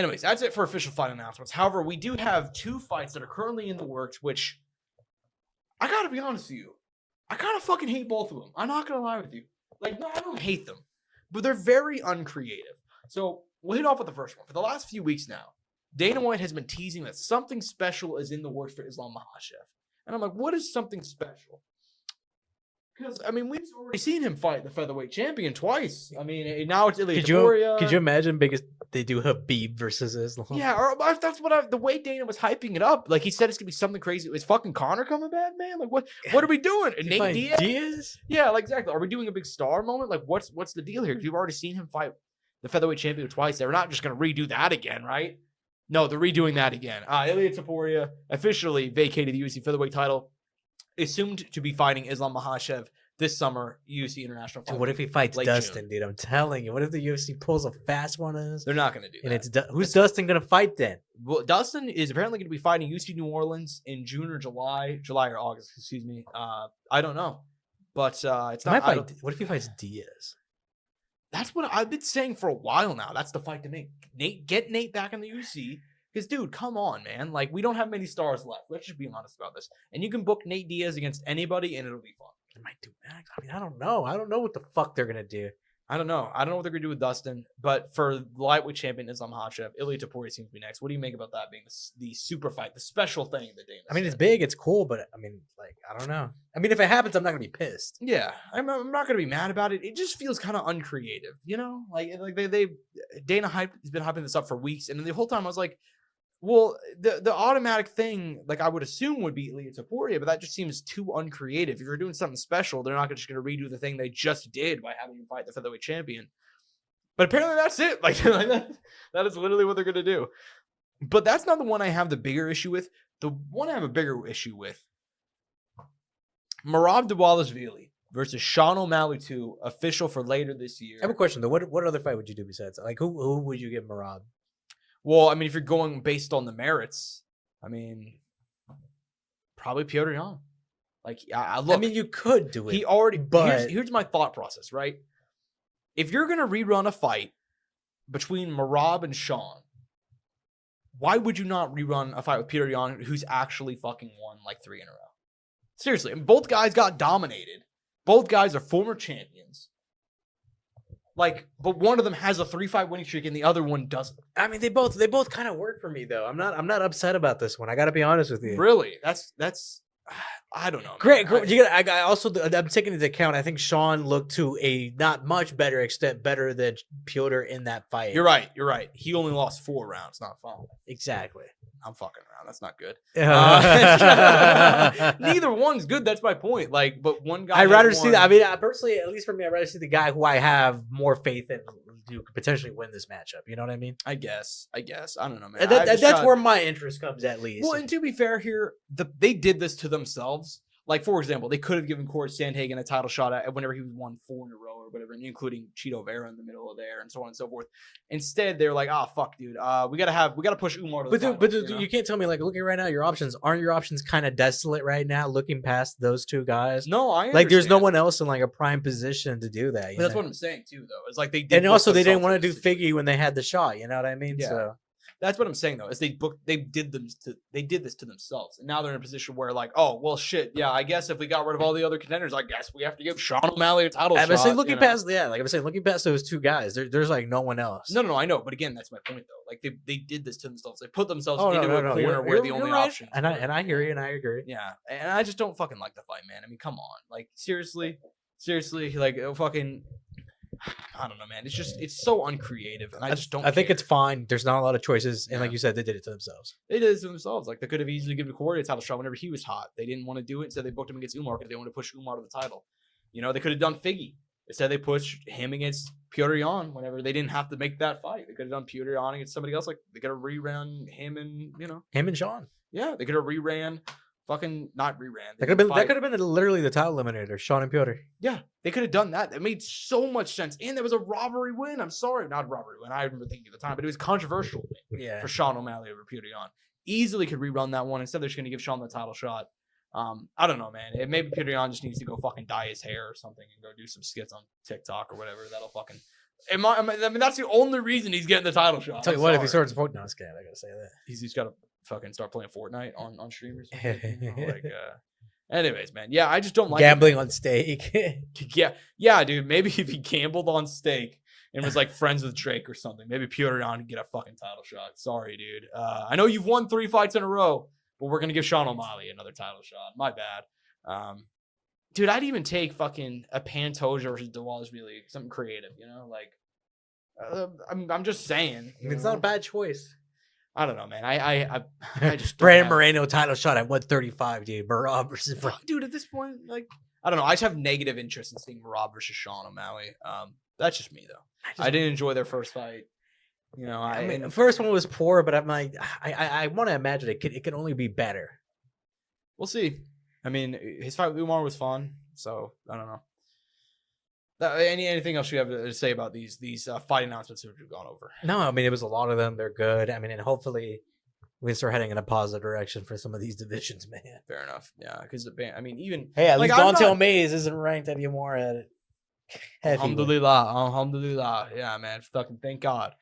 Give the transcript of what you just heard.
Anyways, that's it for official fight announcements. However, we do have 2 fights that are currently in the works, which I gotta be honest with you. I kind of fucking hate both of them. I'm not gonna lie with you. Like, no, I don't hate them, but they're very uncreative. So we'll hit off with the first one. For the last few weeks now, Dana White has been teasing that something special is in the works for Islam Makhachev. And I'm like, what is something special? Because, I mean, we've already seen him fight the featherweight champion twice. I mean, now it's Ilia Topuria. Could you imagine they do Habib versus Islam? Yeah, or that's what the way Dana was hyping it up. Like, he said it's going to be something crazy. Is fucking Conor coming back, man? Like, what are we doing? Nate Diaz? Yeah, like, exactly. Are we doing a big star moment? Like, what's the deal here? You've already seen him fight the featherweight champion twice. They're not just going to redo that again, right? No, they're redoing that again. Ilia Topuria officially vacated the UFC featherweight title. Assumed to be fighting Islam Makhachev this summer, UFC International. Dude, what if he fights Dustin, dude? I'm telling you. What if the UFC pulls a fast one on us? They're not going to do that. And who's Dustin going to fight then? Well, Dustin is apparently going to be fighting UFC New Orleans in June or July or August, excuse me. I don't know. But it's not. What if he fights Diaz? That's what I've been saying for a while now. That's the fight to make. Get Nate back in the UFC. Because, dude, come on, man. Like, we don't have many stars left. Let's just be honest about this. And you can book Nate Diaz against anybody, and it'll be fun. They might do Max. I mean, I don't know. I don't know what the fuck they're going to do. I don't know. I don't know what they're going to do with Dustin. But for the lightweight champion Islam Makhachev, Ilia Topuria seems to be next. What do you make about that being the super fight, the special thing that Dana said? It's big. It's cool. But, I mean, like, I don't know. I mean, if it happens, I'm not going to be pissed. Yeah. I'm not going to be mad about it. It just feels kind of uncreative, you know? Like Dana has been hyping this up for weeks. And then the whole time I was like, well, the automatic thing, like I would assume, would be Ilia Topuria, but that just seems too uncreative. If you're doing something special, they're not just going to redo the thing they just did by having him fight the featherweight champion. But apparently that's it. Like that is literally what they're going to do. But that's not the one I have the bigger issue with. The one I have a bigger issue with, Merab Dvalishvili versus Sean O'Malley 2, official for later this year. I have a question though. What other fight would you do besides like who would you give Merab? Well, I mean, if you're going based on the merits, I mean, probably Petr Yan. Like, look, I mean, you could do it. He already, but here's my thought process, right? If you're gonna rerun a fight between Merab and Sean, why would you not rerun a fight with Petr Yan, who's actually fucking won like 3 in a row? Seriously, and both guys got dominated. Both guys are former champions. Like, but one of them has a 3-fight winning streak and the other one doesn't. I mean, they both kind of work for me though. I'm not upset about this one. I got to be honest with you. Really? That's I don't know. Great. I also I'm taking into account. I think Sean looked to a not much better extent better than Petr in that fight. You're right. He only lost 4 rounds, not 5. Exactly. I'm fucking around. That's not good. Neither one's good. That's my point. Like, but one guy. I'd rather see that. I mean, personally, at least for me, I'd rather see the guy who I have more faith in to potentially win this matchup. You know what I mean? I guess. I don't know, man. That's where my interest comes, at least. Well, and to be fair here, they did this to themselves. Like, for example, they could have given Courtside Soundoff a title shot at whenever he won 4 in a row or whatever, including Cheeto Vera in the middle of there and so on and so forth. Instead, they're like, fuck, dude. We gotta push Umar to the title, but you can't tell me, like, looking right now, aren't your options kind of desolate right now, looking past those 2 guys? No, I understand. Like, there's no one else in like a prime position to do that. But that's what I'm saying too, though. It's like they did, and also they didn't want to do Figgy when they had the shot. You know what I mean? Yeah. So. That's what I'm saying, though, is they did this to themselves. And now they're in a position where, like, oh, well, shit, yeah, I guess if we got rid of all the other contenders, I guess we have to give Sean O'Malley a title shot. Looking past those 2 guys, there's like no one else. No, I know. But again, that's my point, though. Like, they did this to themselves. They put themselves into a corner where the only option. And I hear you, and I agree. Yeah. And I just don't fucking like the fight, man. I mean, come on. Like, seriously, like, fucking... I don't know, man. It's so uncreative, and I just don't. I think it's fine. There's not a lot of choices, and like you said, they did it to themselves. They did it to themselves. Like, they could have easily given Corey a title shot whenever he was hot. They didn't want to do it. Instead, they booked him against Umar because they wanted to push Umar to the title. You know, they could have done Figgy. Instead, they pushed him against Petr Yan whenever they didn't have to make that fight. They could have done Petr Yan against somebody else. Like, they could have reran him and Sean. Yeah, they could have reran. Not reran. That could have been literally the title eliminator, Sean and Petr. Yeah, they could have done that. It made so much sense, and there was a robbery win. I'm sorry, not a robbery win. I remember thinking at the time, but it was controversial for Sean O'Malley over Petr Yan. Easily could rerun that one. Instead, they're just going to give Sean the title shot. I don't know, man. Maybe Petr Yan just needs to go fucking dye his hair or something and go do some skits on TikTok or whatever. That'll fucking I mean, that's the only reason he's getting the title shot. Tell you what, if he starts supporting, no, I was kidding. I gotta say that he's got to fucking start playing Fortnite on streamers. Anyways, man. Yeah, I just don't like gambling on stake. yeah, dude. Maybe if he gambled on stake and was like friends with Drake or something, maybe Piotr Jan could get a fucking title shot. Sorry, dude. I know you've won 3 fights in a row, but we're gonna give Sean O'Malley another title shot. My bad. Dude, I'd even take fucking a Pantoja versus Dvalishvili, something creative, you know? Like, I'm just saying. It's not a bad choice. I don't know, man. I just Brandon Moreno title shot at 135, dude. Merab versus dude. At this point, like, I don't know. I just have negative interest in seeing Merab versus Sean O'Malley. That's just me though. I didn't enjoy their first fight. You know, I mean, the first one was poor, but I'm like, I want to imagine it could only be better. We'll see. I mean, his fight with Umar was fun, so I don't know. Anything else you have to say about these fight announcements that we've gone over? No, I mean, it was a lot of them. They're good. I mean, and hopefully we can start heading in a positive direction for some of these divisions, man. Fair enough. Yeah, because I mean, even at least Dontel Mays isn't ranked anymore at Alhamdulillah. Yeah, man. Fucking thank God.